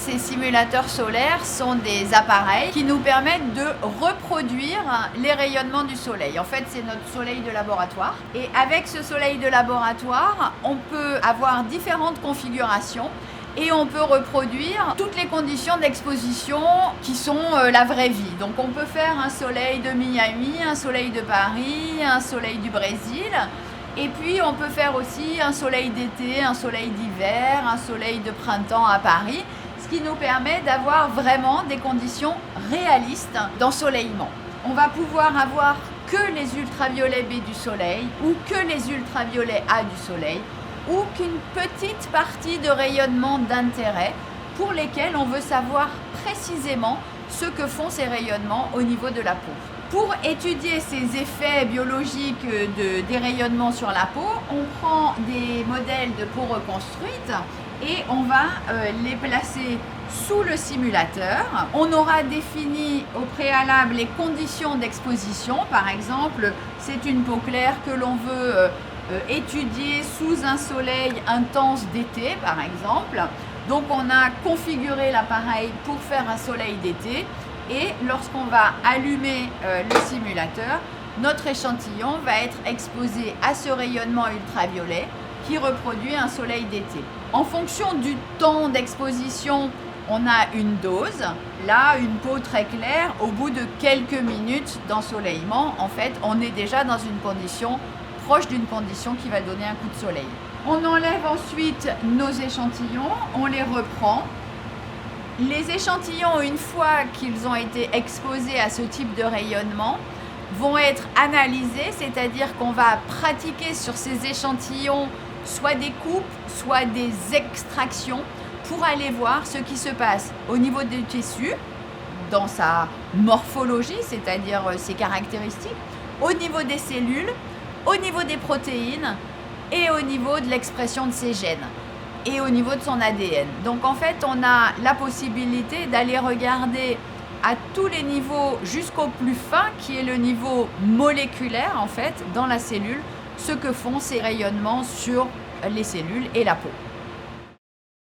Ces simulateurs solaires sont des appareils qui nous permettent de reproduire les rayonnements du soleil. En fait, c'est notre soleil de laboratoire. Et avec ce soleil de laboratoire, on peut avoir différentes configurations et on peut reproduire toutes les conditions d'exposition qui sont la vraie vie. Donc on peut faire un soleil de Miami, un soleil de Paris, un soleil du Brésil. Et puis on peut faire aussi un soleil d'été, un soleil d'hiver, un soleil de printemps à Paris, ce qui nous permet d'avoir vraiment des conditions réalistes d'ensoleillement. On va pouvoir avoir que les ultraviolets B du soleil ou que les ultraviolets A du soleil ou qu'une petite partie de rayonnement d'intérêt pour lesquels on veut savoir précisément ce que font ces rayonnements au niveau de la peau. Pour étudier ces effets biologiques des rayonnements sur la peau, on prend des modèles de peau reconstruite et on va les placer sous le simulateur. On aura défini au préalable les conditions d'exposition. Par exemple, c'est une peau claire que l'on veut étudier sous un soleil intense d'été, par exemple. Donc on a configuré l'appareil pour faire un soleil d'été. Et lorsqu'on va allumer le simulateur, notre échantillon va être exposé à ce rayonnement ultraviolet qui reproduit un soleil d'été. En fonction du temps d'exposition, on a une dose. Là, une peau très claire, au bout de quelques minutes d'ensoleillement, en fait, on est déjà dans une condition proche d'une condition qui va donner un coup de soleil. On enlève ensuite nos échantillons, on les reprend. Les échantillons, une fois qu'ils ont été exposés à ce type de rayonnement, vont être analysés, c'est-à-dire qu'on va pratiquer sur ces échantillons soit des coupes, soit des extractions pour aller voir ce qui se passe au niveau du tissu, dans sa morphologie, c'est-à-dire ses caractéristiques, au niveau des cellules, au niveau des protéines et au niveau de l'expression de ses gènes et au niveau de son ADN. Donc en fait, on a la possibilité d'aller regarder à tous les niveaux jusqu'au plus fin, qui est le niveau moléculaire en fait, dans la cellule, ce que font ces rayonnements sur les cellules et la peau.